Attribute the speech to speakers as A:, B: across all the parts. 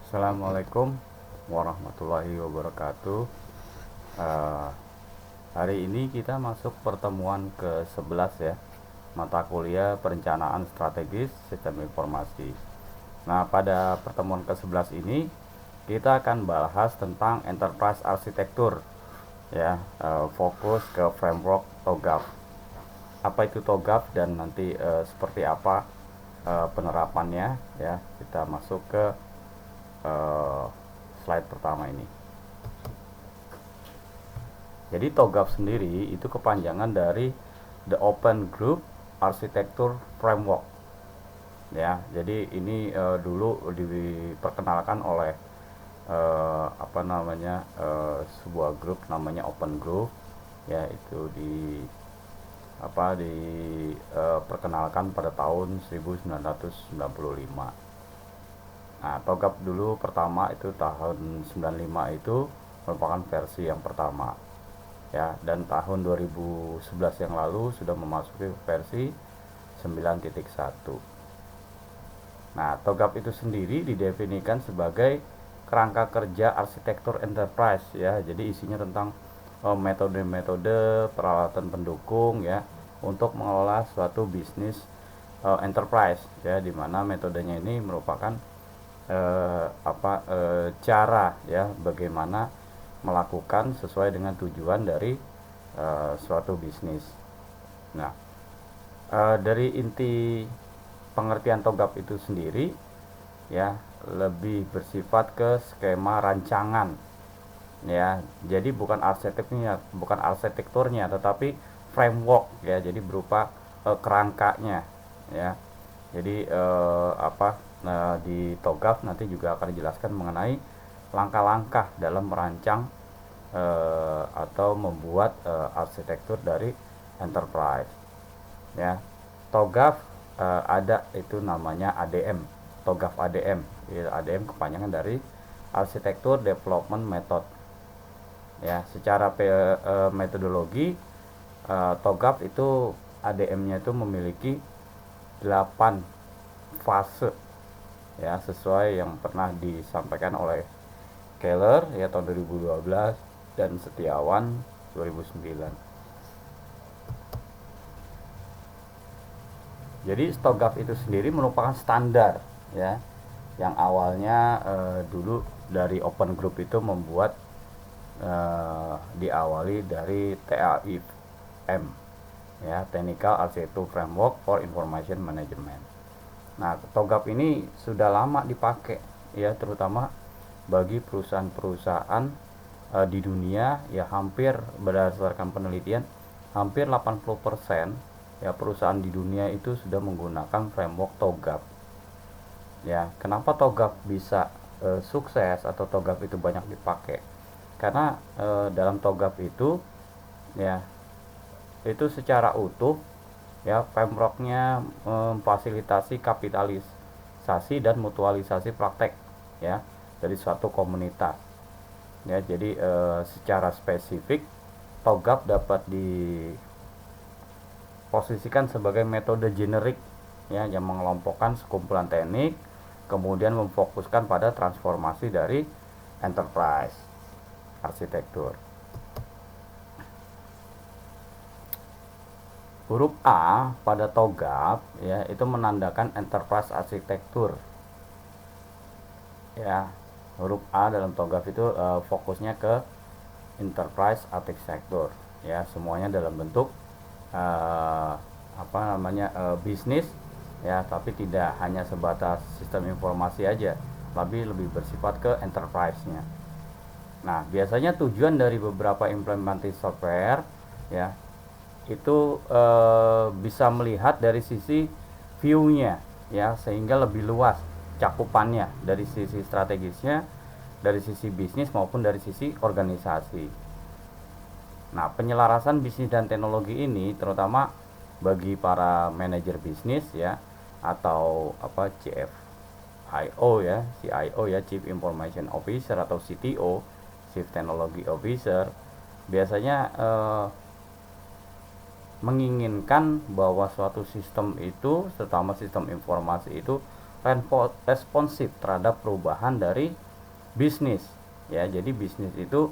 A: Assalamualaikum warahmatullahi wabarakatuh. Eh, Hari ini kita masuk pertemuan ke-11 ya, mata kuliah perencanaan strategis sistem informasi. Nah, pada pertemuan ke-11 ini kita akan bahas tentang enterprise arsitektur ya, fokus ke framework TOGAF. Apa itu TOGAF dan nanti seperti apa penerapannya ya. Kita masuk ke eh, slide pertama ini. Jadi TOGAF sendiri itu kepanjangan dari The Open Group Architecture Framework. Ya, jadi ini dulu diperkenalkan oleh sebuah grup namanya Open Group, ya itu diperkenalkan pada tahun 1995. Nah, TOGAF dulu pertama itu tahun 95 itu merupakan versi yang pertama. Ya, dan tahun 2011 yang lalu sudah memasuki versi 9.1. Nah, TOGAF itu sendiri didefinisikan sebagai kerangka kerja arsitektur enterprise ya. Jadi isinya tentang metode-metode peralatan pendukung ya untuk mengelola suatu bisnis enterprise ya, di mana metodenya ini merupakan cara ya bagaimana melakukan sesuai dengan tujuan dari suatu bisnis. Nah, dari inti pengertian TOGAF itu sendiri ya lebih bersifat ke skema rancangan ya. Jadi bukan arsitekturnya tetapi framework ya. Jadi berupa kerangkanya ya. Jadi di TOGAF nanti juga akan dijelaskan mengenai langkah-langkah dalam merancang atau membuat arsitektur dari enterprise ya. TOGAF ada itu namanya ADM, TOGAF ADM ya. ADM kepanjangan dari Architecture Development Method ya. Secara metodologi TOGAF itu ADM-nya itu memiliki 8 fase ya, sesuai yang pernah disampaikan oleh Keller ya tahun 2012 dan Setiawan 2009. Jadi TOGAF itu sendiri merupakan standar ya, yang awalnya dulu dari Open Group itu membuat diawali dari TAIM ya, Technical Architecture Framework for Information Management. Nah, TOGAF ini sudah lama dipakai ya, terutama bagi perusahaan-perusahaan di dunia ya. Hampir berdasarkan penelitian hampir 80% ya perusahaan di dunia itu sudah menggunakan framework TOGAF. Ya, kenapa TOGAF bisa sukses atau TOGAF itu banyak dipakai? Karena dalam TOGAF itu ya itu secara utuh ya frameworknya memfasilitasi kapitalisasi dan mutualisasi praktek ya dari suatu komunitas ya. Jadi secara spesifik TOGAF dapat diposisikan sebagai metode generik ya, yang mengelompokkan sekumpulan teknik kemudian memfokuskan pada transformasi dari enterprise arsitektur. Huruf A pada TOGAF ya itu menandakan enterprise arsitektur ya. Huruf A dalam TOGAF itu fokusnya ke enterprise arsitektur ya, semuanya dalam bentuk bisnis ya, tapi tidak hanya sebatas sistem informasi aja, tapi lebih bersifat ke enterprise-nya. Nah, biasanya tujuan dari beberapa implementasi software ya itu bisa melihat dari sisi view-nya ya, sehingga lebih luas cakupannya dari sisi strategisnya, dari sisi bisnis maupun dari sisi organisasi. Nah, penyelarasan bisnis dan teknologi ini terutama bagi para manajer bisnis ya, atau CFIO ya, CIO ya, Chief Information Officer, atau CTO, Chief Technology Officer, biasanya menginginkan bahwa suatu sistem itu, terutama sistem informasi itu, responsif terhadap perubahan dari bisnis. Ya, jadi bisnis itu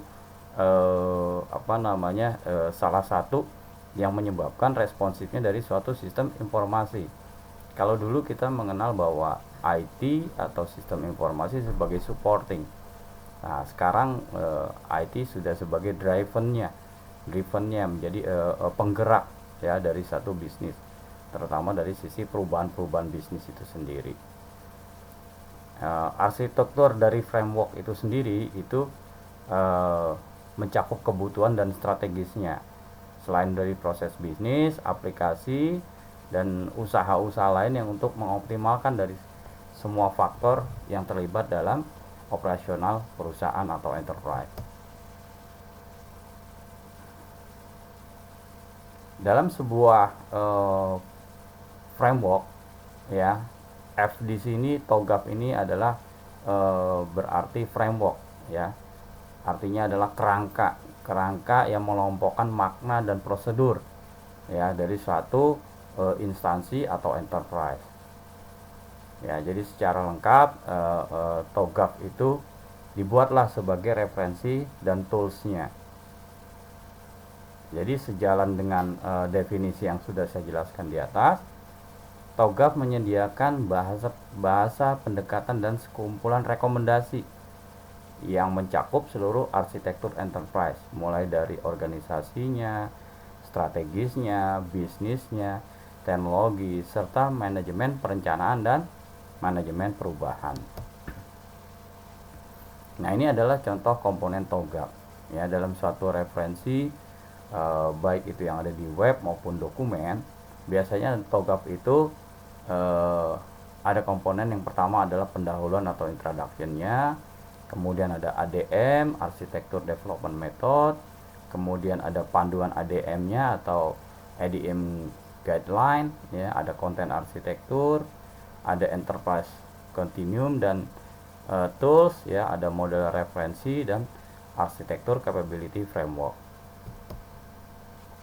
A: salah satu yang menyebabkan responsifnya dari suatu sistem informasi. Kalau dulu kita mengenal bahwa IT atau sistem informasi sebagai supporting. Nah, sekarang IT sudah sebagai drivennya menjadi penggerak ya dari satu bisnis, terutama dari sisi perubahan bisnis itu sendiri. Arsitektur dari framework itu sendiri itu mencakup kebutuhan dan strategisnya. Selain dari proses bisnis, aplikasi, dan usaha-usaha lain yang untuk mengoptimalkan dari semua faktor yang terlibat dalam operasional perusahaan atau enterprise. Dalam sebuah framework, ya, F di sini TOGAF ini adalah berarti framework, ya. Artinya adalah kerangka yang mengelompokkan makna dan prosedur ya dari suatu instansi atau enterprise. Ya, jadi secara lengkap TOGAF itu dibuatlah sebagai referensi dan toolsnya. Jadi sejalan dengan definisi yang sudah saya jelaskan di atas, TOGAF menyediakan bahasa pendekatan dan sekumpulan rekomendasi yang mencakup seluruh arsitektur enterprise, mulai dari organisasinya, strategisnya, bisnisnya, teknologi, serta manajemen perencanaan dan manajemen perubahan. Nah, ini adalah contoh komponen TOGAF ya dalam suatu referensi, baik itu yang ada di web maupun dokumen. Biasanya TOGAF itu ada komponen yang pertama adalah pendahuluan atau introduction-nya, kemudian ada ADM, Architecture Development Method, kemudian ada panduan ADM-nya atau ADM Guideline, ya, ada konten arsitektur, ada enterprise continuum dan tools, ya, ada model referensi dan arsitektur capability framework.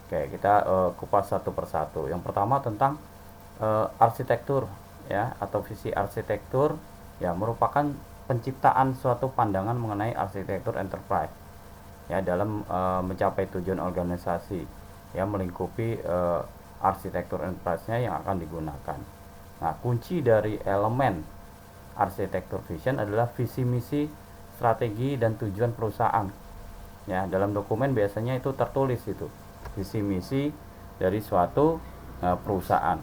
A: Oke, kita kupas satu persatu. Yang pertama tentang arsitektur, ya, atau visi arsitektur, ya, merupakan penciptaan suatu pandangan mengenai arsitektur enterprise ya dalam mencapai tujuan organisasi ya melingkupi arsitektur enterprise-nya yang akan digunakan. Nah, kunci dari elemen arsitektur vision adalah visi misi, strategi dan tujuan perusahaan. Ya, dalam dokumen biasanya itu tertulis itu visi misi dari suatu perusahaan.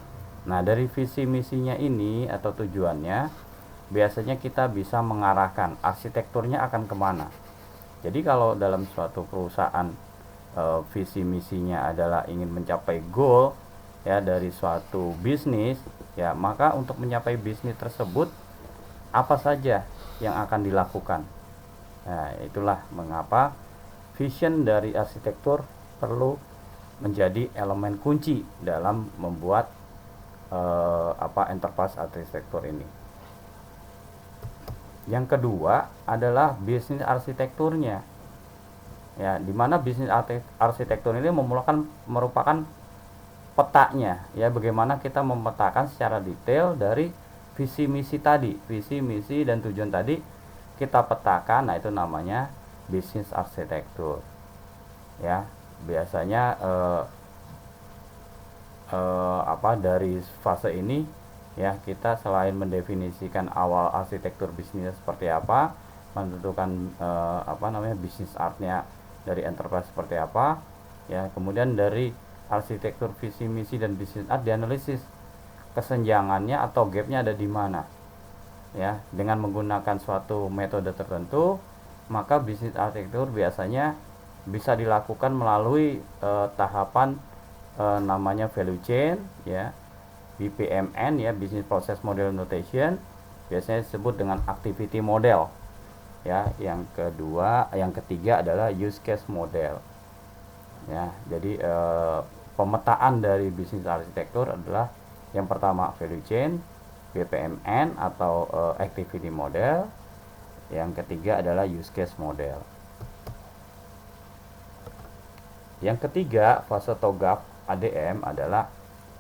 A: Nah, dari visi misinya ini atau tujuannya biasanya kita bisa mengarahkan arsitekturnya akan kemana. Jadi kalau dalam suatu perusahaan visi misinya adalah ingin mencapai goal ya dari suatu bisnis, ya, maka untuk mencapai bisnis tersebut apa saja yang akan dilakukan. Nah, itulah mengapa vision dari arsitektur perlu menjadi elemen kunci dalam membuat enterprise arsitektur ini. Yang kedua adalah bisnis arsitekturnya. Ya, di mana bisnis arsitektur ini merupakan petanya, ya, bagaimana kita memetakan secara detail dari visi misi tadi, visi misi dan tujuan tadi kita petakan. Nah, itu namanya bisnis arsitektur. Ya, biasanya dari fase ini, ya, kita selain mendefinisikan awal arsitektur bisnis seperti apa, menentukan bisnis artnya dari enterprise seperti apa, ya, kemudian dari arsitektur visi misi dan bisnis art dianalisis kesenjangannya atau gapnya ada di mana, ya, dengan menggunakan suatu metode tertentu, maka bisnis arsitektur biasanya bisa dilakukan melalui tahapan namanya value chain, ya, BPMN, ya, Business Process Model Notation, biasanya disebut dengan activity model. Ya, yang ketiga adalah use case model. Ya, jadi pemetaan dari bisnis arsitektur adalah yang pertama value chain, BPMN atau activity model. Yang ketiga adalah use case model. Yang ketiga fase TOGAF ADM adalah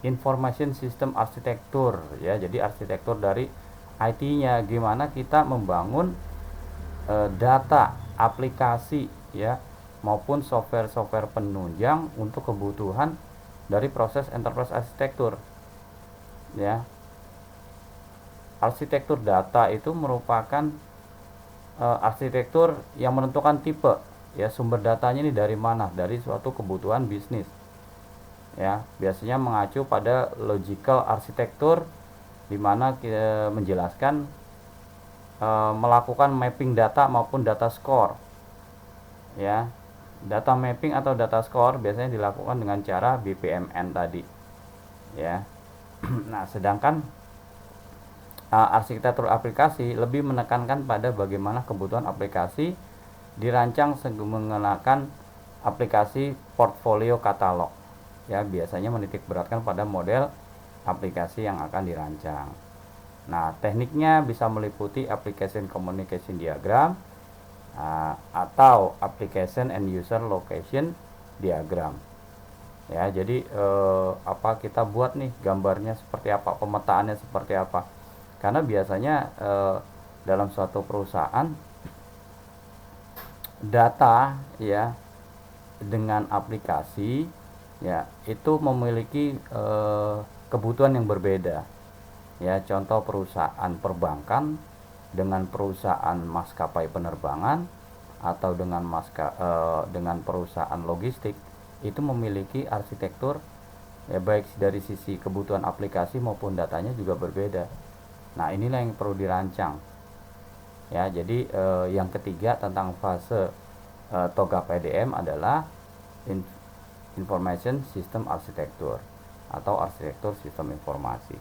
A: Information System Architecture, ya. Jadi arsitektur dari IT-nya, gimana kita membangun data, aplikasi ya, maupun software-software penunjang untuk kebutuhan dari proses enterprise arsitektur ya. Arsitektur data itu merupakan arsitektur yang menentukan tipe ya, sumber datanya ini dari mana, dari suatu kebutuhan bisnis ya. Biasanya mengacu pada logical arsitektur, di mana menjelaskan melakukan mapping data maupun data store ya. Data mapping atau data store biasanya dilakukan dengan cara BPMN tadi ya. Nah, sedangkan arsitektur aplikasi lebih menekankan pada bagaimana kebutuhan aplikasi dirancang menggunakan aplikasi portfolio katalog ya, biasanya menitik beratkan pada model aplikasi yang akan dirancang. Nah, tekniknya bisa meliputi application communication diagram atau application and user location diagram ya. Jadi kita buat nih gambarnya seperti apa, pemetaannya seperti apa, karena biasanya dalam suatu perusahaan data ya dengan aplikasi ya itu memiliki kebutuhan yang berbeda ya. Contoh perusahaan perbankan dengan perusahaan maskapai penerbangan atau dengan perusahaan logistik itu memiliki arsitektur ya, baik dari sisi kebutuhan aplikasi maupun datanya juga berbeda. Nah, inilah yang perlu dirancang ya. Jadi yang ketiga tentang fase TOGAP PDM adalah Information System Architecture atau arsitektur sistem informasi.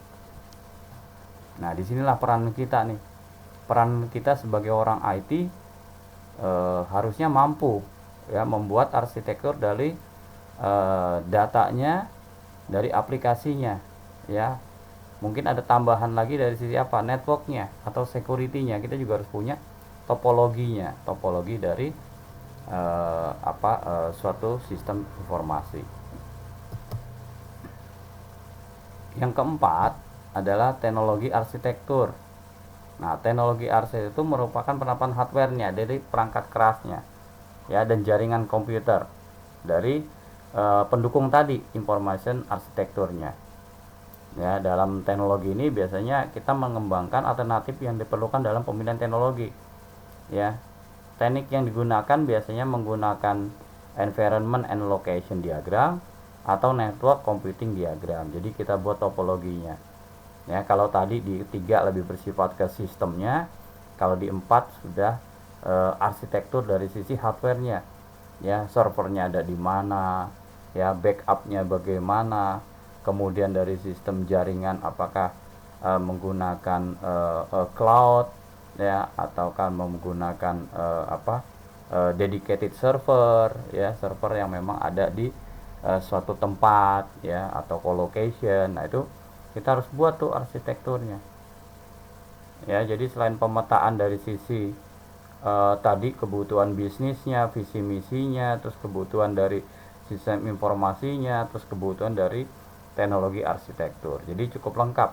A: Nah, disinilah peran kita nih. Peran kita sebagai orang IT harusnya mampu ya membuat arsitektur dari datanya, dari aplikasinya ya. Mungkin ada tambahan lagi dari sisi apa, networknya atau security-nya. Kita juga harus punya topologinya, topologi dari suatu sistem informasi. Yang keempat adalah teknologi arsitektur. Nah, teknologi arsitektur itu merupakan penerapan hardware-nya dari perangkat kerasnya ya, dan jaringan komputer dari pendukung tadi information arsitekturnya ya. Dalam teknologi ini biasanya kita mengembangkan alternatif yang diperlukan dalam pemilihan teknologi ya. Teknik yang digunakan biasanya menggunakan environment and location diagram atau network computing diagram. Jadi kita buat topologinya ya. Kalau tadi di 3 lebih bersifat ke sistemnya, kalau di 4 sudah arsitektur dari sisi hardware-nya ya. Servernya ada di mana ya, backupnya bagaimana, kemudian dari sistem jaringan apakah menggunakan cloud ya, ataukah menggunakan dedicated server ya, server yang memang ada di suatu tempat ya, atau colocation. Nah, itu kita harus buat tuh arsitekturnya ya. Jadi selain pemetaan dari sisi tadi kebutuhan bisnisnya, visi misinya, terus kebutuhan dari sistem informasinya, terus kebutuhan dari teknologi arsitektur. Jadi cukup lengkap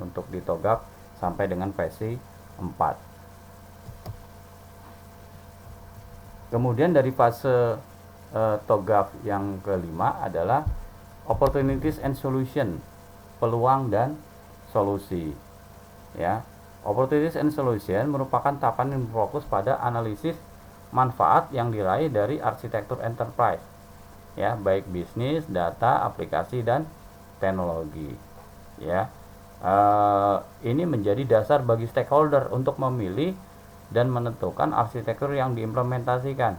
A: untuk ditogap sampai dengan versi 4. Kemudian dari fase TOGAF yang kelima adalah opportunities and solution, peluang dan solusi ya. Opportunities and solution merupakan tahapan yang berfokus pada analisis manfaat yang diraih dari arsitektur enterprise ya, baik bisnis, data, aplikasi, dan teknologi ya. Ini menjadi dasar bagi stakeholder untuk memilih dan menentukan arsitektur yang diimplementasikan.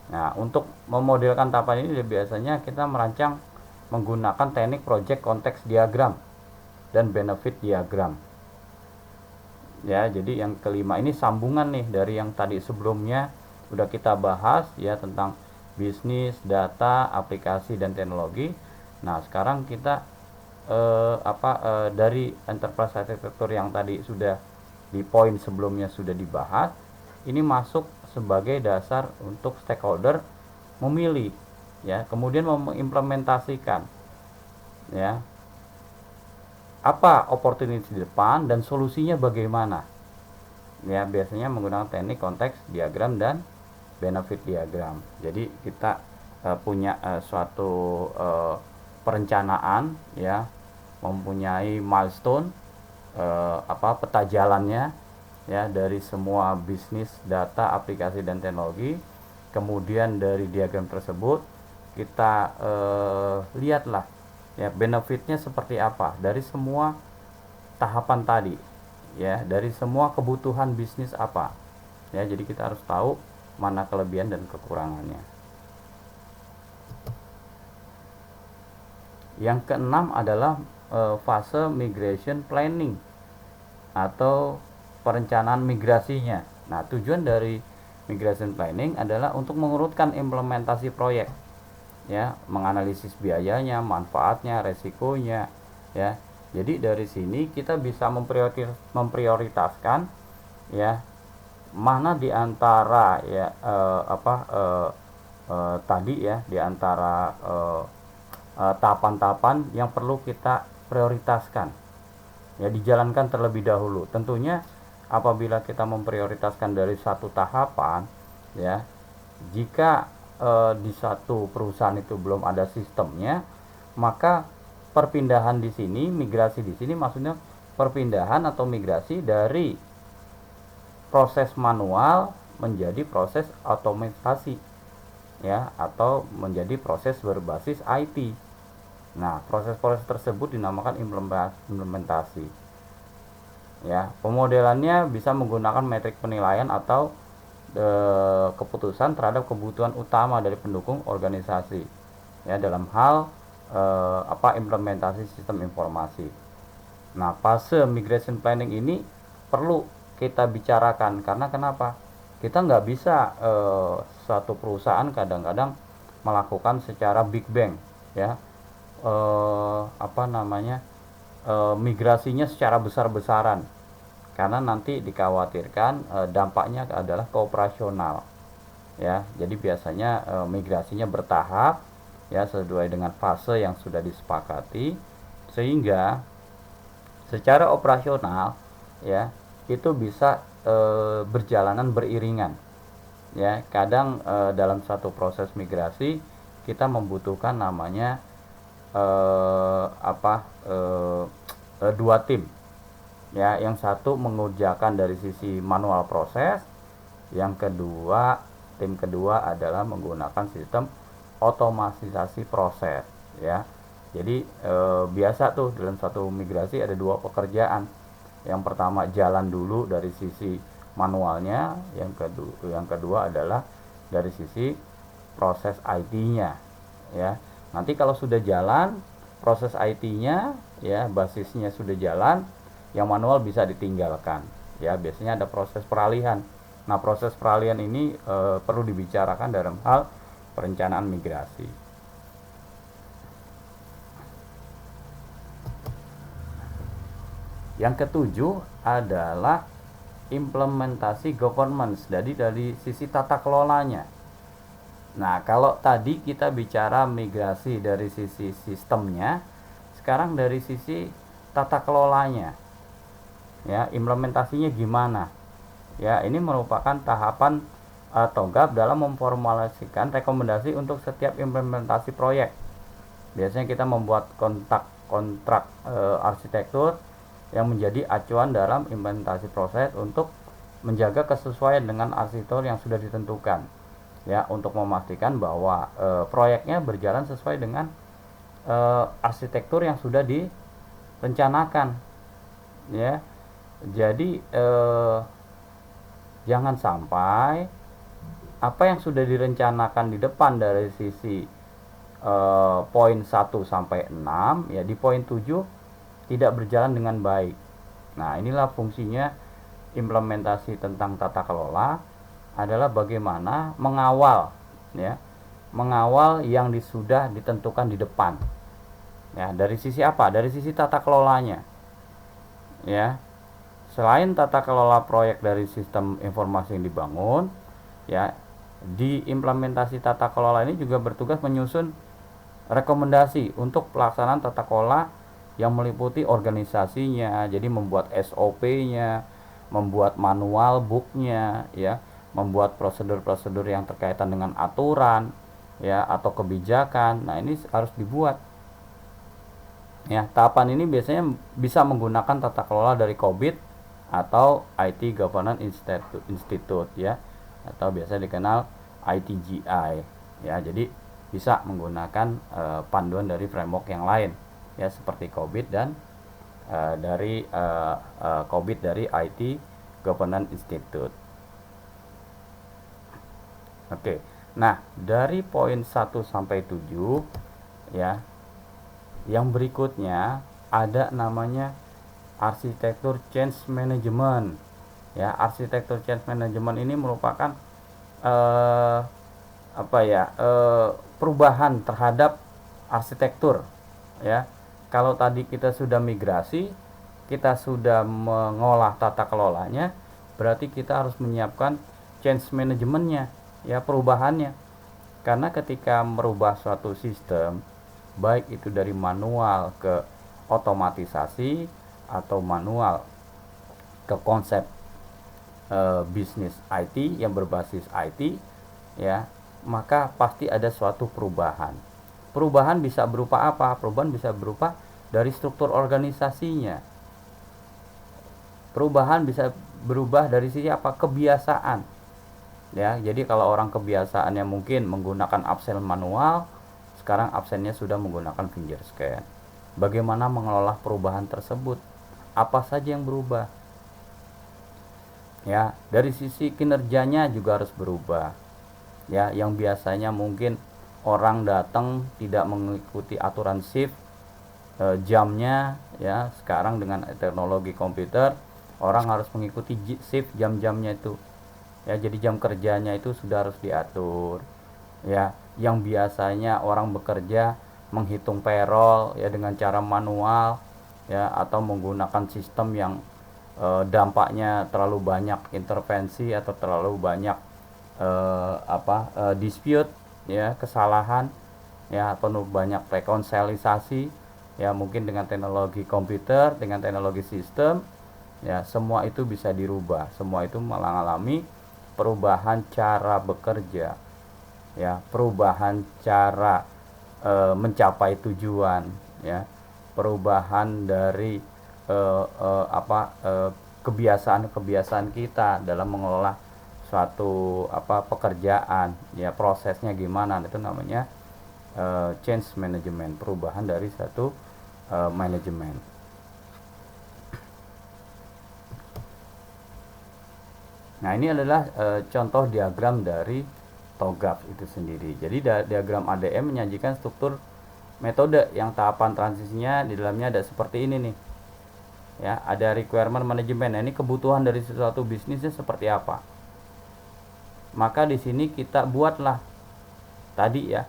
A: Nah, untuk memodelkan tahapan ini biasanya kita merancang menggunakan teknik project context diagram dan benefit diagram ya. Jadi yang kelima ini sambungan nih dari yang tadi sebelumnya udah kita bahas ya, tentang bisnis, data, aplikasi, dan teknologi. Nah, sekarang kita dari enterprise architecture yang tadi sudah di poin sebelumnya sudah dibahas, ini masuk sebagai dasar untuk stakeholder memilih ya, kemudian mengimplementasikan ya. apa opportunity di depan dan solusinya bagaimana. Ya, biasanya menggunakan teknik konteks diagram dan benefit diagram. Jadi kita punya suatu perencanaan, ya, mempunyai milestone, peta jalannya, ya, dari semua bisnis, data, aplikasi dan teknologi. Kemudian dari diagram tersebut kita lihatlah, ya, benefitnya seperti apa dari semua tahapan tadi, ya, dari semua kebutuhan bisnis apa, ya. Jadi kita harus tahu mana kelebihan dan kekurangannya. Yang keenam adalah fase migration planning atau perencanaan migrasinya. Nah, tujuan dari migration planning adalah untuk mengurutkan implementasi proyek, ya, menganalisis biayanya, manfaatnya, resikonya, ya. Jadi dari sini kita bisa memprioritaskan, ya, mana di antara, ya, tadi, ya, di antara tahapan-tahapan yang perlu kita prioritaskan, ya, dijalankan terlebih dahulu. Tentunya apabila kita memprioritaskan dari satu tahapan, ya, jika di satu perusahaan itu belum ada sistemnya, maka perpindahan di sini, migrasi di sini maksudnya perpindahan atau migrasi dari proses manual menjadi proses otomatisasi, ya, atau menjadi proses berbasis IT. Nah, proses-proses tersebut dinamakan implementasi. Ya, pemodelannya bisa menggunakan metrik penilaian atau keputusan terhadap kebutuhan utama dari pendukung organisasi, ya, dalam hal implementasi sistem informasi. Nah, fase migration planning ini perlu kita bicarakan karena kenapa? Kita nggak bisa suatu perusahaan kadang-kadang melakukan secara big bang, ya, migrasinya secara besar-besaran, karena nanti dikhawatirkan dampaknya adalah ke operasional, ya. Jadi biasanya migrasinya bertahap, ya, sesuai dengan fase yang sudah disepakati, sehingga secara operasional, ya, itu bisa berjalanan beriringan, ya. Kadang dalam satu proses migrasi kita membutuhkan namanya dua tim, ya. Yang satu mengerjakan dari sisi manual proses, yang kedua, tim kedua adalah menggunakan sistem otomatisasi proses, ya. Jadi biasa tuh dalam satu migrasi ada dua pekerjaan. Yang pertama jalan dulu dari sisi manualnya, yang kedua adalah dari sisi proses IT-nya, ya. Nanti kalau sudah jalan proses IT-nya, ya, basisnya sudah jalan, yang manual bisa ditinggalkan, ya. Biasanya ada proses peralihan. Nah, proses peralihan ini perlu dibicarakan dalam hal perencanaan migrasi. Yang ketujuh adalah implementasi governance, jadi dari sisi tata kelolanya. Nah, kalau tadi kita bicara migrasi dari sisi sistemnya, sekarang dari sisi tata kelolanya, ya, implementasinya gimana, ya. Ini merupakan tahapan TOGAP dalam memformulasikan rekomendasi untuk setiap implementasi proyek. Biasanya kita membuat kontrak arsitektur yang menjadi acuan dalam implementasi proses untuk menjaga kesesuaian dengan arsitektur yang sudah ditentukan, ya, untuk memastikan bahwa proyeknya berjalan sesuai dengan arsitektur yang sudah direncanakan, ya. Jadi jangan sampai apa yang sudah direncanakan di depan dari sisi poin 1 sampai 6, ya, di poin 7 tidak berjalan dengan baik. Nah, inilah fungsinya implementasi tentang tata kelola, adalah bagaimana mengawal, ya, mengawal yang sudah ditentukan di depan, ya. Dari sisi apa? Dari sisi tata kelolanya, ya. Selain tata kelola proyek dari sistem informasi yang dibangun, ya, di implementasi tata kelola ini juga bertugas menyusun rekomendasi untuk pelaksanaan tata kelola yang meliputi organisasinya, jadi membuat SOP-nya, membuat manual book-nya, ya, membuat prosedur-prosedur yang terkaitan dengan aturan, ya, atau kebijakan. Nah, ini harus dibuat. Ya, tahapan ini biasanya bisa menggunakan tata kelola dari COBIT atau IT Governance Institute, ya, atau biasa dikenal ITGI, ya. Jadi bisa menggunakan panduan dari framework yang lain, ya, seperti COBIT dan dari COBIT dari IT Governance Institute. Oke. Nah, dari poin 1 sampai 7, ya, yang berikutnya ada namanya arsitektur change management. Ya, arsitektur change management ini merupakan perubahan terhadap arsitektur, ya. Kalau tadi kita sudah migrasi, kita sudah mengolah tata kelolanya, berarti kita harus menyiapkan change manajemennya, ya, perubahannya. Karena ketika merubah suatu sistem, baik itu dari manual ke otomatisasi atau manual ke konsep bisnis IT yang berbasis IT, ya, maka pasti ada suatu perubahan. Perubahan bisa berupa apa? Perubahan bisa berupa dari struktur organisasinya. Perubahan bisa berubah dari sisi apa? Kebiasaan. Ya, jadi kalau orang kebiasaannya mungkin menggunakan absen manual, sekarang absennya sudah menggunakan finger scan. Bagaimana mengelola perubahan tersebut? Apa saja yang berubah? Ya, dari sisi kinerjanya juga harus berubah. Ya, yang biasanya mungkin orang datang tidak mengikuti aturan shift jamnya, ya, sekarang dengan teknologi komputer orang harus mengikuti shift jam-jamnya itu. Ya, jadi jam kerjanya itu sudah harus diatur. Ya, yang biasanya orang bekerja menghitung payroll, ya, dengan cara manual, ya, atau menggunakan sistem yang dampaknya terlalu banyak intervensi atau terlalu banyak dispute, ya, kesalahan, ya, penuh banyak rekonsiliasi, ya, mungkin dengan teknologi komputer, dengan teknologi sistem, ya, semua itu bisa dirubah. Semua itu mengalami perubahan cara bekerja, ya, perubahan cara mencapai tujuan, ya, perubahan dari kebiasaan-kebiasaan kita dalam mengelola suatu pekerjaan, ya, prosesnya gimana, itu namanya change management, perubahan dari satu manajemen. Nah, ini adalah contoh diagram dari TOGAF itu sendiri. Jadi diagram ADM menyajikan struktur metode yang tahapan transisinya di dalamnya ada seperti ini nih. Ya, ada requirement management. Nah, ini kebutuhan dari sesuatu bisnisnya seperti apa. Maka di sini kita buatlah tadi, ya,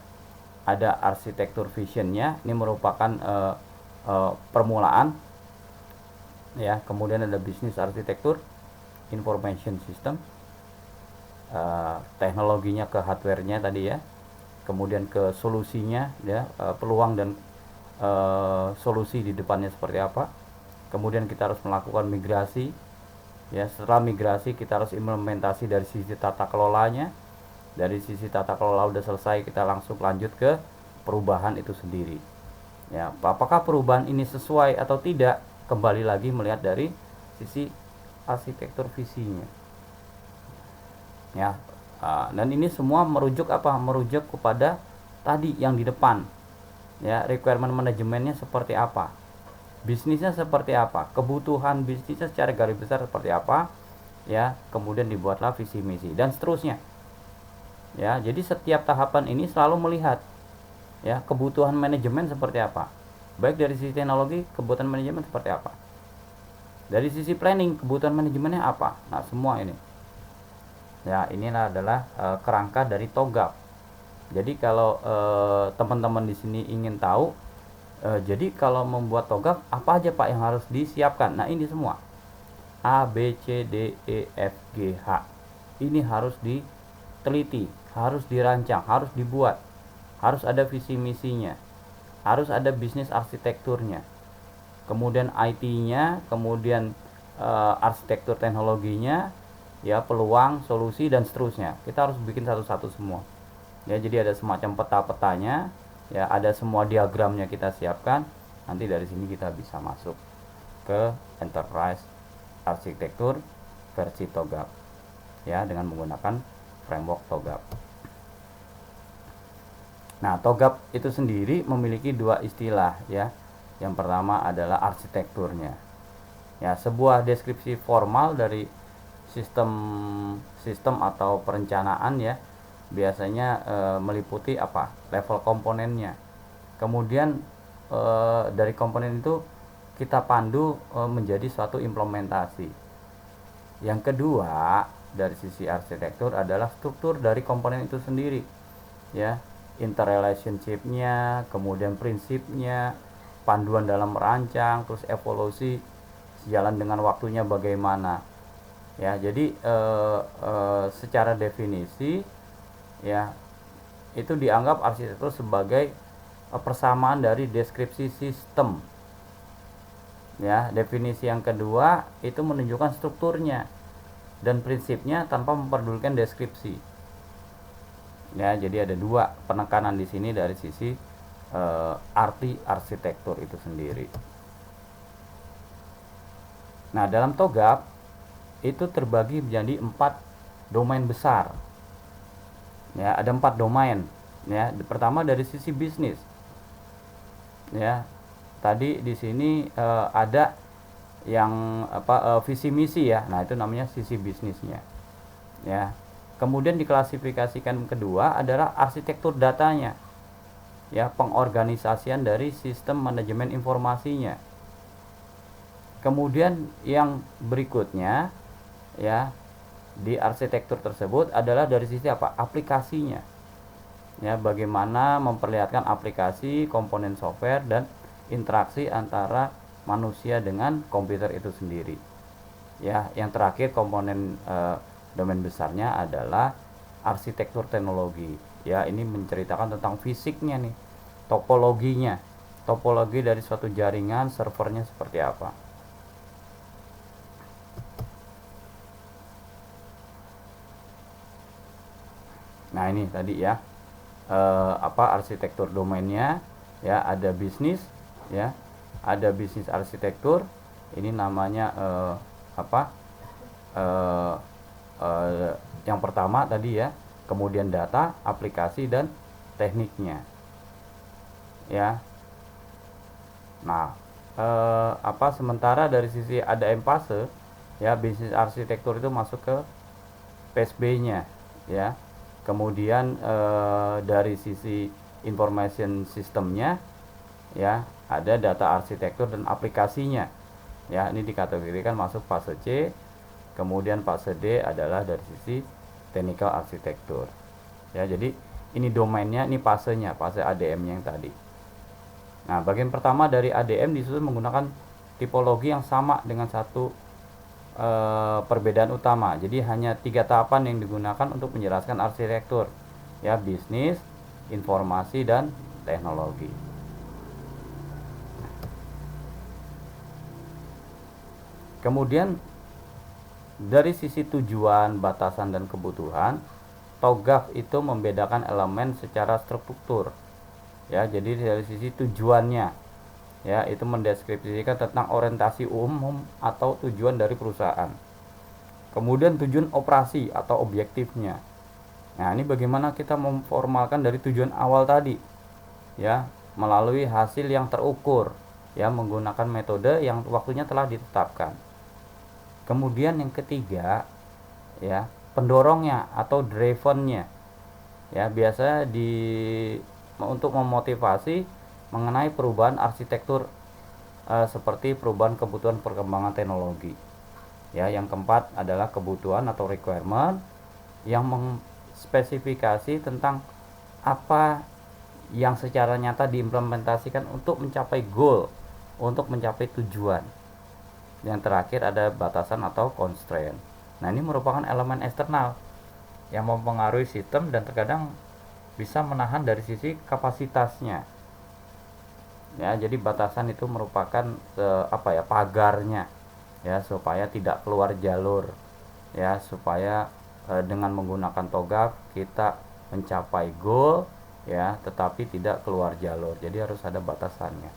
A: ada arsitektur visionnya. Ini merupakan permulaan, ya. Kemudian ada bisnis arsitektur, information system, teknologinya ke hardware-nya tadi, ya. Kemudian ke solusinya, ya, peluang dan solusi di depannya seperti apa. Kemudian kita harus melakukan migrasi, ya. Setelah migrasi kita harus implementasi dari sisi tata kelolanya. Dari sisi tata kelola udah selesai, kita langsung lanjut ke perubahan itu sendiri, ya. Apakah perubahan ini sesuai atau tidak, kembali lagi melihat dari sisi arsitektur visinya, ya. Dan ini semua merujuk apa? Merujuk kepada tadi yang di depan, ya. Requirement manajemennya seperti apa, bisnisnya seperti apa, kebutuhan bisnisnya secara garis besar seperti apa, ya. Kemudian dibuatlah visi misi dan seterusnya, ya. Jadi setiap tahapan ini selalu melihat, ya, kebutuhan manajemen seperti apa, baik dari sisi teknologi kebutuhan manajemen seperti apa, dari sisi planning kebutuhan manajemennya apa. Nah, semua ini, ya, inilah adalah kerangka dari TOGAF. Jadi kalau teman-teman di sini ingin tahu, jadi kalau membuat TOGAF apa aja Pak yang harus disiapkan? Nah, ini semua A, B, C, D, E, F, G, H ini harus diteliti, harus dirancang, harus dibuat, harus ada visi misinya, harus ada bisnis arsitekturnya, kemudian IT-nya, kemudian arsitektur teknologinya, ya, peluang, solusi, dan seterusnya. Kita harus bikin satu-satu semua. Ya, jadi ada semacam peta-petanya, ya, ada semua diagramnya kita siapkan. Nanti dari sini kita bisa masuk ke enterprise arsitektur versi TOGAF, ya, dengan menggunakan framework TOGAF. Nah, TOGAF itu sendiri memiliki dua istilah, ya. Yang pertama adalah arsitekturnya. Ya, sebuah deskripsi formal dari sistem atau perencanaan, ya, biasanya meliputi apa? Level komponennya. Kemudian dari komponen itu kita pandu menjadi suatu implementasi. Yang kedua, dari sisi arsitektur adalah struktur dari komponen itu sendiri, ya, interrelationship-nya, kemudian prinsipnya, panduan dalam merancang, terus evolusi sejalan dengan waktunya bagaimana. Ya, jadi secara definisi, ya, itu dianggap arsitektur sebagai persamaan dari deskripsi sistem. Ya, definisi yang kedua itu menunjukkan strukturnya dan prinsipnya tanpa memperdulikan deskripsi. Ya, jadi ada dua penekanan di sini dari sisi arti arsitektur itu sendiri. Nah, dalam TOGAF itu terbagi menjadi 4 domain besar. Ya, ada 4 domain. Ya, pertama dari sisi bisnis. Ya, tadi di sini ada yang visi misi, ya. Nah, itu namanya sisi bisnisnya. Ya. Kemudian diklasifikasikan kedua adalah arsitektur datanya. Ya, pengorganisasian dari sistem manajemen informasinya. Kemudian yang berikutnya, ya, di arsitektur tersebut adalah dari sisi apa? Aplikasinya. Ya, bagaimana memperlihatkan aplikasi, komponen software, dan interaksi antara manusia dengan komputer itu sendiri. Ya, yang terakhir komponen domain besarnya adalah arsitektur teknologi. Ya, ini menceritakan tentang fisiknya nih, topologinya, topologi dari suatu jaringan, servernya seperti apa. Nah, ini tadi, ya, arsitektur domainnya, ya, ada bisnis, ya, ada bisnis arsitektur. Ini namanya yang pertama tadi, ya, kemudian data, aplikasi, dan tekniknya, ya. Nah, sementara dari sisi ada empase, ya, bisnis arsitektur itu masuk ke PSB-nya, ya. Kemudian dari sisi information systemnya, ya, ada data arsitektur dan aplikasinya. Ya, ini dikategorikan masuk fase C. Kemudian fase D adalah dari sisi technical arsitektur. Ya, jadi ini domainnya, ini fasenya, fase ADM-nya yang tadi. Nah, bagian pertama dari ADM disusun menggunakan tipologi yang sama dengan satu perbedaan utama. Jadi hanya 3 tahapan yang digunakan untuk menjelaskan arsitektur, ya, bisnis, informasi, dan teknologi. Kemudian dari sisi tujuan, batasan, dan kebutuhan, TOGAF itu membedakan elemen secara struktur. Ya, jadi dari sisi tujuannya, ya, itu mendeskripsikan tentang orientasi umum atau tujuan dari perusahaan. Kemudian tujuan operasi atau objektifnya. Nah, ini bagaimana kita memformalkan dari tujuan awal tadi, ya, melalui hasil yang terukur, ya, menggunakan metode yang waktunya telah ditetapkan. Kemudian yang ketiga, ya, pendorongnya atau drivennya, ya, biasa untuk memotivasi mengenai perubahan arsitektur seperti perubahan kebutuhan perkembangan teknologi. Ya, yang keempat adalah kebutuhan atau requirement yang mengspesifikasi tentang apa yang secara nyata diimplementasikan untuk mencapai goal, untuk mencapai tujuan. Yang terakhir ada batasan atau constraint. Nah, ini merupakan elemen eksternal yang mempengaruhi sistem dan terkadang bisa menahan dari sisi kapasitasnya. Ya, jadi batasan itu merupakan pagarnya, ya, supaya tidak keluar jalur, ya, supaya dengan menggunakan TOGAF kita mencapai goal, ya, tetapi tidak keluar jalur. Jadi harus ada batasannya.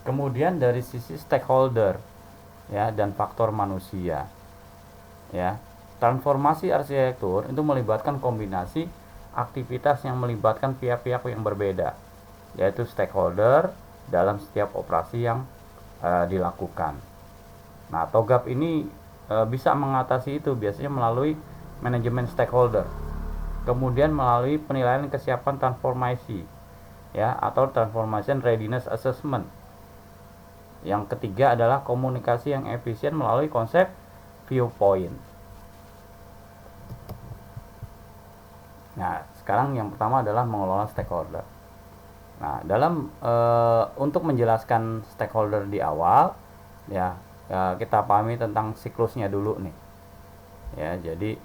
A: Kemudian dari sisi stakeholder, ya, dan faktor manusia, ya, transformasi arsitektur itu melibatkan kombinasi aktivitas yang melibatkan pihak-pihak yang berbeda, yaitu stakeholder dalam setiap operasi yang dilakukan. Nah, TOGAF ini bisa mengatasi itu biasanya melalui manajemen stakeholder, kemudian melalui penilaian kesiapan transformasi, ya, atau transformation readiness assessment. Yang ketiga adalah komunikasi yang efisien melalui konsep viewpoint. Nah, sekarang yang pertama adalah mengelola stakeholder. Nah, dalam untuk menjelaskan stakeholder di awal, ya, kita pahami tentang siklusnya dulu nih. Ya, jadi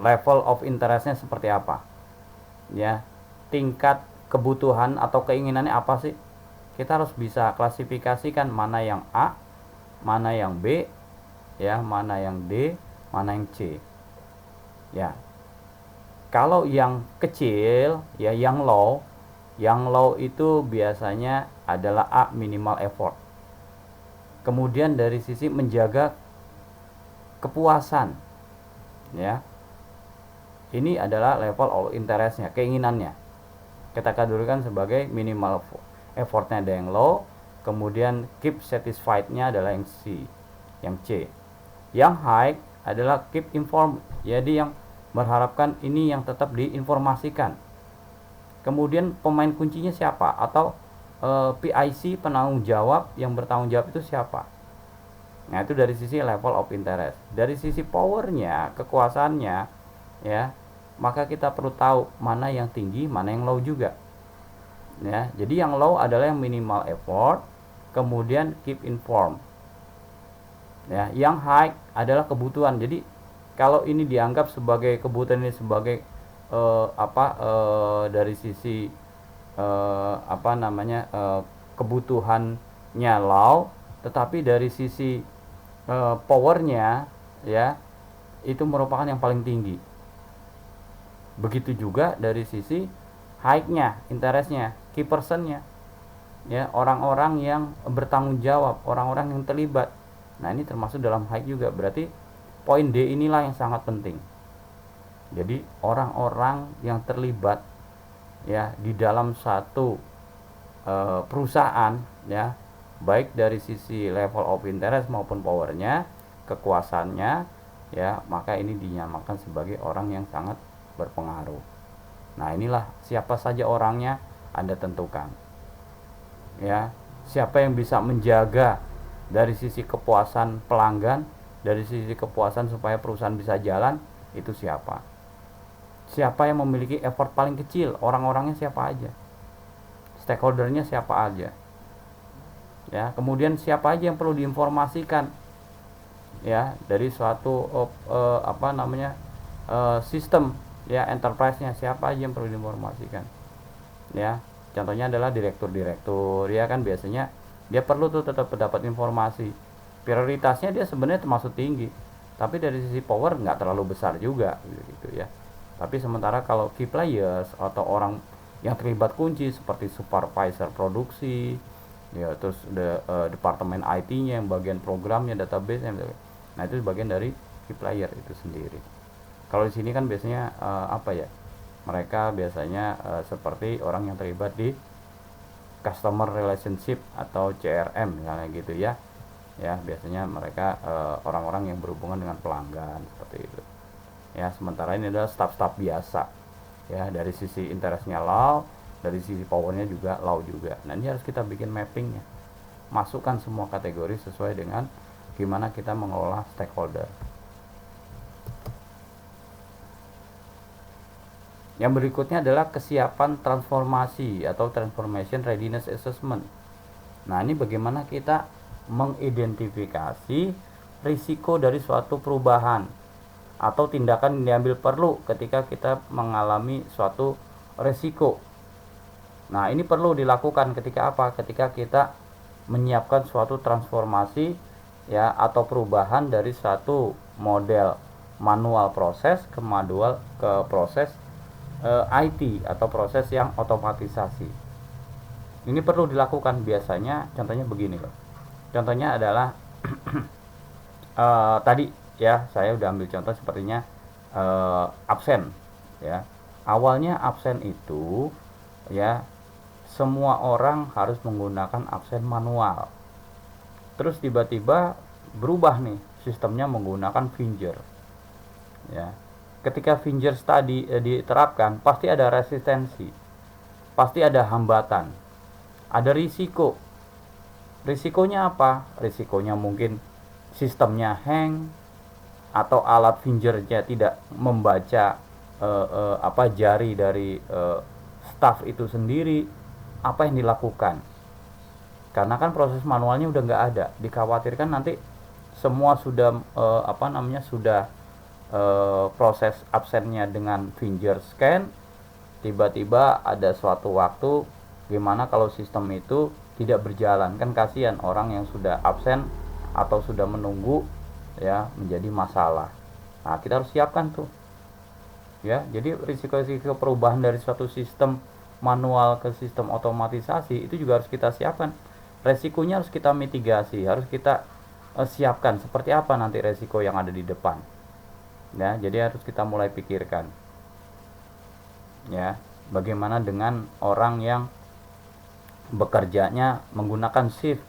A: level of interestnya seperti apa? Ya, tingkat kebutuhan atau keinginannya apa sih? Kita harus bisa klasifikasikan mana yang A, mana yang B, ya, mana yang D, mana yang C. Ya, kalau yang kecil, ya, yang low itu biasanya adalah A, minimal effort. Kemudian dari sisi menjaga kepuasan, ya, ini adalah level of interestnya, keinginannya. Kita kategorikan sebagai minimal effortnya ada yang low, kemudian keep satisfied-nya adalah yang C, yang C. Yang high adalah keep informed, jadi yang berharapkan ini yang tetap diinformasikan. Kemudian pemain kuncinya siapa, atau PIC, penanggung jawab, yang bertanggung jawab itu siapa. Nah, itu dari sisi level of interest. Dari sisi powernya, kekuasaannya, ya, maka kita perlu tahu mana yang tinggi, mana yang low juga. Ya, jadi yang low adalah yang minimal effort, kemudian keep informed. Ya, yang high adalah kebutuhan. Jadi kalau ini dianggap sebagai kebutuhan, ini sebagai dari sisi kebutuhannya low, tetapi dari sisi powernya, ya, itu merupakan yang paling tinggi. Begitu juga dari sisi high-nya, interestnya, key person-nya, ya, orang-orang yang bertanggung jawab, orang-orang yang terlibat. Nah, ini termasuk dalam high juga. Berarti poin D inilah yang sangat penting. Jadi orang-orang yang terlibat, ya, di dalam satu perusahaan, ya, baik dari sisi level of interest maupun powernya, kekuasaannya, ya, maka ini dinyamakan sebagai orang yang sangat berpengaruh. Nah, inilah siapa saja orangnya Anda tentukan. Ya, siapa yang bisa menjaga dari sisi kepuasan pelanggan, dari sisi kepuasan supaya perusahaan bisa jalan, itu siapa. Siapa yang memiliki effort paling kecil, orang-orangnya siapa aja. Stakeholdernya siapa aja. Ya, kemudian siapa aja yang perlu diinformasikan, ya, dari suatu sistem, ya, enterprise-nya siapa aja yang perlu diinformasikan. Ya, contohnya adalah direktur-direktur, ya kan, biasanya dia perlu tuh tetap dapat informasi. Prioritasnya dia sebenarnya termasuk tinggi, tapi dari sisi power nggak terlalu besar juga, gitu ya. Tapi sementara kalau key players atau orang yang terlibat kunci seperti supervisor produksi, ya, terus departemen IT-nya yang bagian programnya, database, nah itu bagian dari key player itu sendiri. Kalau di sini kan biasanya mereka biasanya seperti orang yang terlibat di customer relationship atau CRM misalnya gitu, ya. Ya, biasanya mereka orang-orang yang berhubungan dengan pelanggan seperti itu. Ya, sementara ini adalah staff-staff biasa. Ya, dari sisi interestnya low, dari sisi powernya juga low juga. Nah, ini harus kita bikin mappingnya. Masukkan semua kategori sesuai dengan gimana kita mengelola stakeholder. Yang berikutnya adalah kesiapan transformasi atau transformation readiness assessment. Nah, ini bagaimana kita mengidentifikasi risiko dari suatu perubahan atau tindakan yang diambil perlu ketika kita mengalami suatu resiko. Nah, ini perlu dilakukan ketika apa? Ketika kita menyiapkan suatu transformasi ya atau perubahan dari suatu model manual proses ke proses IT atau proses yang otomatisasi. Ini perlu dilakukan biasanya, contohnya begini loh. Contohnya adalah tadi ya saya udah ambil contoh sepertinya absen ya. Awalnya absen itu ya semua orang harus menggunakan absen manual. Terus tiba-tiba berubah nih sistemnya menggunakan Finger. Ya. Ketika Finger tadi diterapkan, pasti ada resistensi. Pasti ada hambatan. Ada risiko. Risikonya apa? Risikonya mungkin sistemnya hang atau alat fingernya tidak membaca jari dari staff itu sendiri. Apa yang dilakukan? Karena kan proses manualnya udah nggak ada. Dikhawatirkan nanti semua sudah sudah proses absennya dengan finger scan. Tiba-tiba ada suatu waktu gimana kalau sistem itu tidak berjalan, kan kasihan orang yang sudah absen atau sudah menunggu ya, menjadi masalah. Nah, kita harus siapkan tuh ya. Jadi risiko-risiko perubahan dari suatu sistem manual ke sistem otomatisasi itu juga harus kita siapkan. Resikonya harus kita mitigasi, harus kita siapkan seperti apa nanti resiko yang ada di depan ya. Jadi harus kita mulai pikirkan ya, bagaimana dengan orang yang bekerjanya menggunakan shift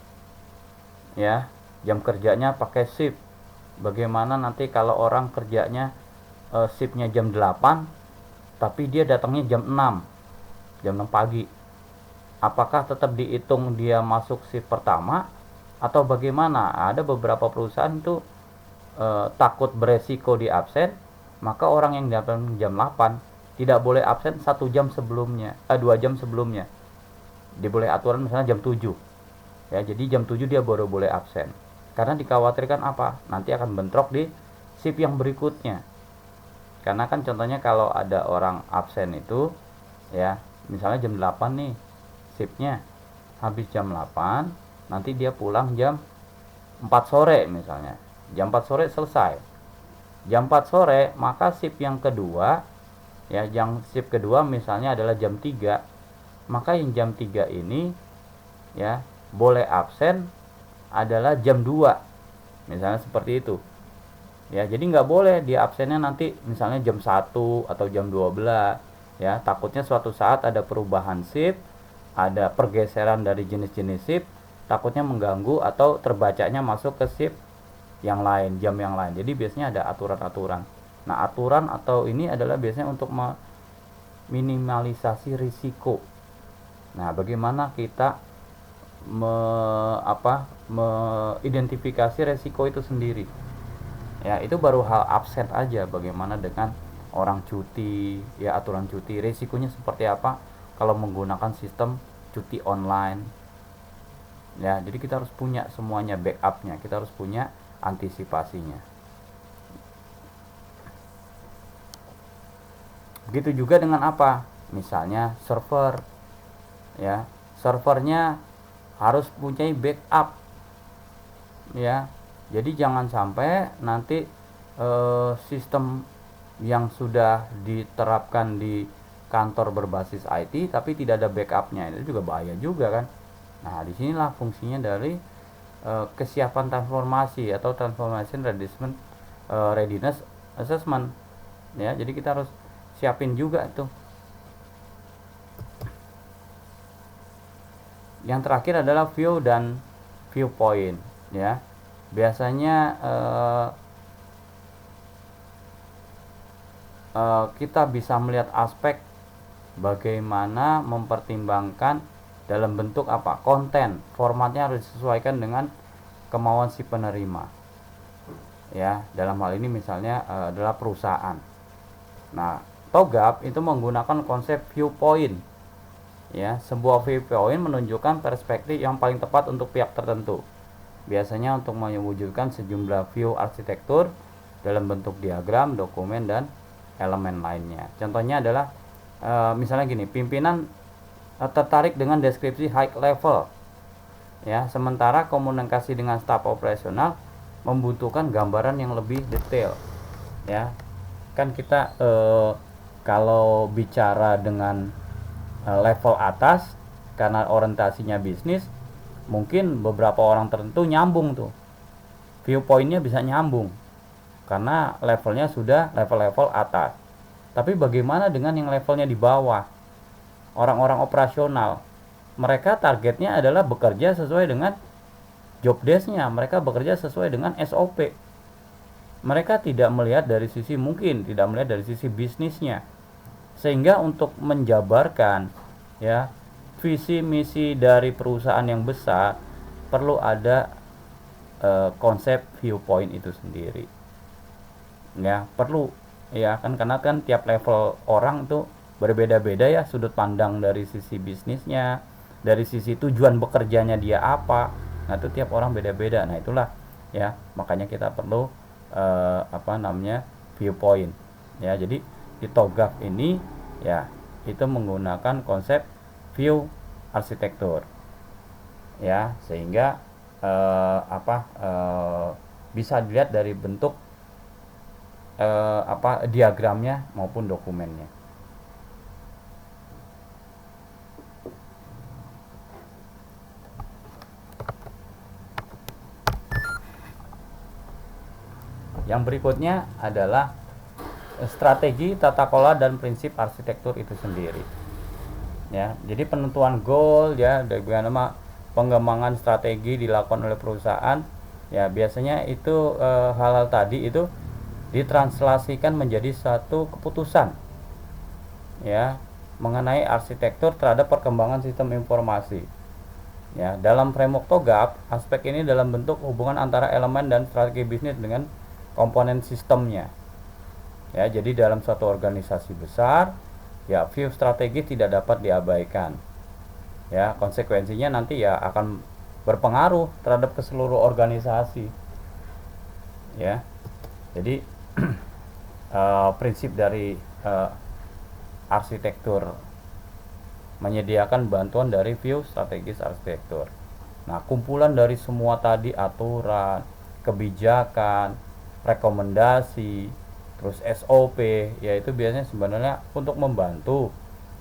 A: ya, jam kerjanya pakai shift. Bagaimana nanti kalau orang kerjanya shiftnya jam 8 tapi dia datangnya jam 6 pagi, apakah tetap dihitung dia masuk shift pertama atau bagaimana? Ada beberapa perusahaan itu takut beresiko di absen, maka orang yang datang jam 8 tidak boleh absen 1 jam sebelumnya, 2 jam sebelumnya. Dia boleh aturan misalnya jam 7 ya, jadi jam 7 dia baru boleh absen, karena dikhawatirkan apa? Nanti akan bentrok di shift yang berikutnya. Karena kan contohnya kalau ada orang absen itu ya, misalnya jam 8 nih shiftnya, habis jam 8 nanti dia pulang jam 4 sore misalnya, jam 4 sore selesai, jam 4 sore maka shift yang kedua ya, yang shift kedua misalnya adalah jam 3, maka yang jam 3 ini ya boleh absen adalah jam 2 misalnya, seperti itu ya. Jadi nggak boleh dia absennya nanti misalnya jam 1 atau jam 12 ya, takutnya suatu saat ada perubahan shift, ada pergeseran dari jenis-jenis shift, takutnya mengganggu atau terbacanya masuk ke shift yang lain, jam yang lain. Jadi biasanya ada aturan-aturan. Nah, aturan atau ini adalah biasanya untuk meminimalisasi risiko. Nah, bagaimana kita mengidentifikasi risiko itu sendiri ya. Itu baru hal absen aja. Bagaimana dengan orang cuti ya, aturan cuti, risikonya seperti apa kalau menggunakan sistem cuti online ya. Jadi kita harus punya semuanya, backupnya, kita harus punya antisipasinya. Begitu juga dengan apa, misalnya server ya, servernya harus punya backup ya. Jadi jangan sampai nanti sistem yang sudah diterapkan di kantor berbasis IT tapi tidak ada backupnya, itu juga bahaya juga kan. Nah, disinilah fungsinya dari kesiapan transformasi atau transformation readiness assessment ya. Jadi kita harus siapin juga tuh. Yang terakhir adalah view dan viewpoint ya. Biasanya kita bisa melihat aspek bagaimana mempertimbangkan dalam bentuk apa, konten, formatnya harus disesuaikan dengan kemauan si penerima ya. Dalam hal ini misalnya adalah perusahaan. Nah, TOGAP itu menggunakan konsep viewpoint ya. Sebuah viewpoint menunjukkan perspektif yang paling tepat untuk pihak tertentu, biasanya untuk mewujudkan sejumlah view arsitektur dalam bentuk diagram, dokumen, dan elemen lainnya. Contohnya adalah misalnya gini, pimpinan tertarik dengan deskripsi high level, ya, sementara komunikasi dengan staf operasional membutuhkan gambaran yang lebih detail, ya. Kan kita kalau bicara dengan level atas, karena orientasinya bisnis, mungkin beberapa orang tertentu nyambung tuh, viewpointnya bisa nyambung karena levelnya sudah level-level atas. Tapi bagaimana dengan yang levelnya di bawah, orang-orang operasional? Mereka targetnya adalah bekerja sesuai dengan job desk-nya, mereka bekerja sesuai dengan SOP. Mereka tidak melihat dari sisi, mungkin tidak melihat dari sisi bisnisnya, sehingga untuk menjabarkan, ya, visi misi dari perusahaan yang besar perlu ada konsep viewpoint itu sendiri, ya, perlu, ya kan, karena kan tiap level orang tuh berbeda-beda, ya, sudut pandang dari sisi bisnisnya, dari sisi tujuan bekerjanya dia apa. Nah, itu tiap orang beda-beda. Nah, itulah, ya, makanya kita perlu viewpoint, ya. Jadi di TOGAF ini, ya, itu menggunakan konsep view arsitektur, ya, sehingga bisa dilihat dari bentuk diagramnya maupun dokumennya. Yang berikutnya adalah strategi, tata kelola, dan prinsip arsitektur itu sendiri, ya. Jadi penentuan goal, ya, bagaimana pengembangan strategi dilakukan oleh perusahaan, ya, biasanya itu hal-hal tadi itu ditranslasikan menjadi satu keputusan, ya, mengenai arsitektur terhadap perkembangan sistem informasi, ya. Dalam framework TOGAF, aspek ini dalam bentuk hubungan antara elemen dan strategi bisnis dengan komponen sistemnya, ya. Jadi dalam suatu organisasi besar, ya, view strategi tidak dapat diabaikan, ya. Konsekuensinya nanti, ya, akan berpengaruh terhadap keseluruh organisasi, ya. Jadi prinsip dari arsitektur menyediakan bantuan dari view strategis arsitektur. Nah, kumpulan dari semua tadi, aturan, kebijakan, rekomendasi, terus SOP, yaitu biasanya sebenarnya untuk membantu,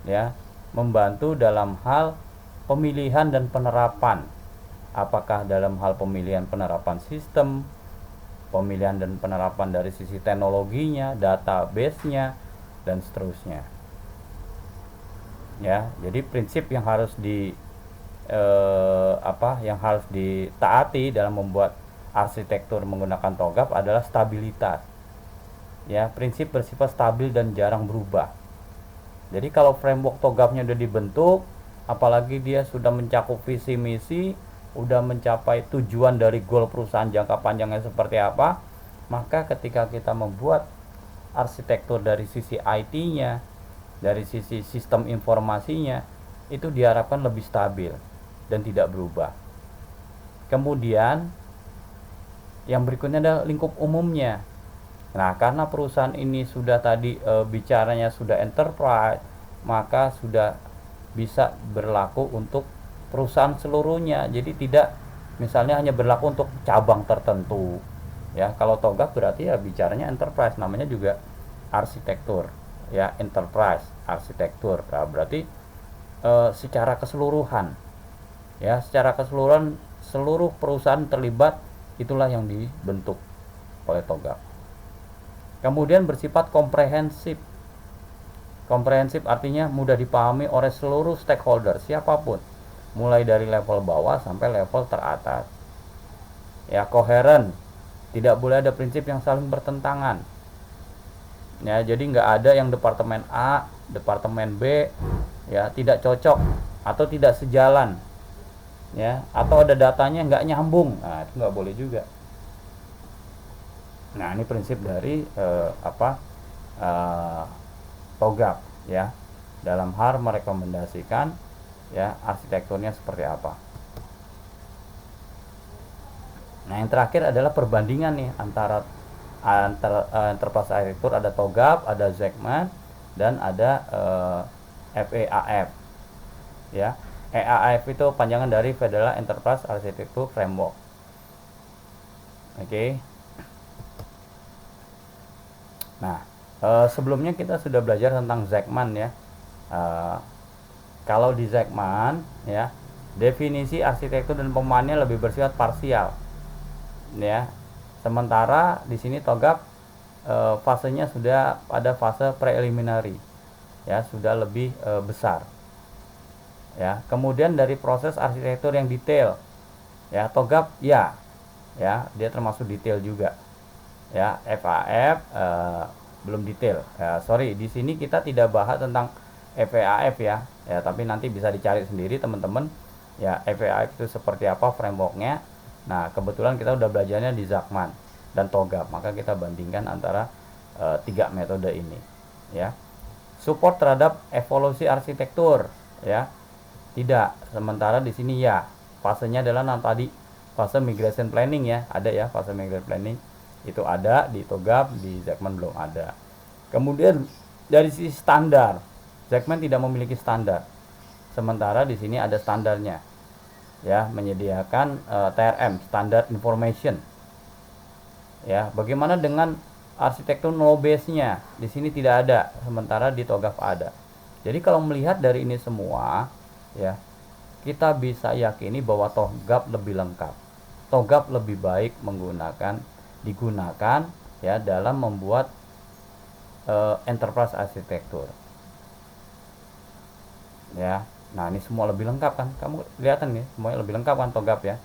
A: ya, membantu dalam hal pemilihan dan penerapan. Apakah dalam hal pemilihan penerapan sistem, pemilihan dan penerapan dari sisi teknologinya, database-nya, dan seterusnya, ya. Jadi prinsip yang harus ditaati dalam membuat arsitektur menggunakan TOGAF adalah stabilitas, ya. Prinsip bersifat stabil dan jarang berubah. Jadi kalau framework TOGAF-nya sudah dibentuk, apalagi dia sudah mencakup visi misi, udah mencapai tujuan dari goal perusahaan jangka panjangnya seperti apa, maka ketika kita membuat arsitektur dari sisi IT-nya, dari sisi sistem informasinya, itu diharapkan lebih stabil dan tidak berubah. Kemudian yang berikutnya adalah lingkup umumnya. Nah, karena perusahaan ini sudah tadi bicaranya sudah enterprise, maka sudah bisa berlaku untuk perusahaan seluruhnya. Jadi tidak misalnya hanya berlaku untuk cabang tertentu, ya. Kalau TOGAF berarti, ya, bicaranya enterprise, namanya juga arsitektur, ya, enterprise arsitektur. Nah, berarti secara keseluruhan, ya, secara keseluruhan seluruh perusahaan terlibat, itulah yang dibentuk oleh TOGAF. Kemudian bersifat komprehensif. Komprehensif artinya mudah dipahami oleh seluruh stakeholder siapapun, mulai dari level bawah sampai level teratas, ya. Koheren, tidak boleh ada prinsip yang saling bertentangan, ya. Jadi nggak ada yang departemen A, departemen B, ya, tidak cocok atau tidak sejalan, ya, atau ada datanya nggak nyambung. Nah, itu nggak boleh juga. Nah, ini prinsip dari TOGAF, ya, dalam hal merekomendasikan, ya, arsitekturnya seperti apa. Nah, yang terakhir adalah perbandingan nih antara enterprise arsitektur ada TOGAF, ada Zekman, dan ada FEAF. Ya, EAF itu panjangan dari Federal Enterprise Architecture Framework. Oke. Nah, sebelumnya kita sudah belajar tentang Zekman ya. Kalau di Zekman ya, definisi arsitektur dan pemahamannya lebih bersifat parsial. Ya. Sementara di sini TOGAF fasenya sudah pada fase preliminary. Ya, sudah lebih besar. Ya, kemudian dari proses arsitektur yang detail. Ya, TOGAF ya, dia termasuk detail juga. Ya, FAF belum detail. Sorry, di sini kita tidak bahas tentang FAF ya. Ya, tapi nanti bisa dicari sendiri teman-teman. Ya, FAF itu seperti apa frameworknya. Nah, kebetulan kita udah belajarnya di Zakman dan TOGAF, maka kita bandingkan antara tiga metode ini. Ya, support terhadap evolusi arsitektur. Ya, tidak. Sementara di sini ya, fasenya adalah tadi fase migration planning ya, ada ya fase migration planning itu ada di TOGAF, di Zekman belum ada. Kemudian dari sisi standar, Zekman tidak memiliki standar, sementara di sini ada standarnya ya, menyediakan TRM, standard information ya. Bagaimana dengan arsitektur no base-nya? Di sini tidak ada, sementara di TOGAF ada. Jadi kalau melihat dari ini semua ya, kita bisa yakini bahwa TOGAF lebih lengkap. TOGAF lebih baik digunakan ya dalam membuat enterprise arsitektur. Ya. Nah, ini semua lebih lengkap kan? Kamu kelihatan nih, semuanya lebih lengkap kan TOGAF ya.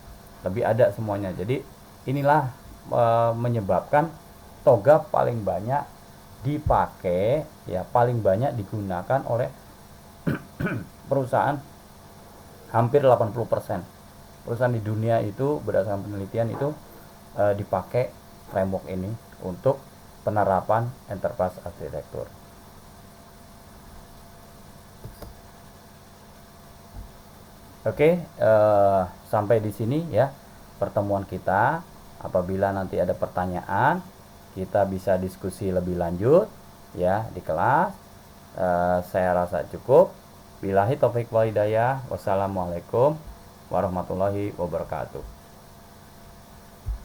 A: Lebih ada semuanya. Jadi inilah menyebabkan TOGAF paling banyak dipakai ya, paling banyak digunakan oleh perusahaan. Hampir 80% perusahaan di dunia itu berdasarkan penelitian itu dipakai framework ini untuk penerapan enterprise arsitektur. Oke, sampai di sini ya pertemuan kita. Apabila nanti ada pertanyaan, kita bisa diskusi lebih lanjut ya di kelas. Saya rasa cukup. Billahi taufik wal hidayah. Wassalamualaikum warahmatullahi wabarakatuh.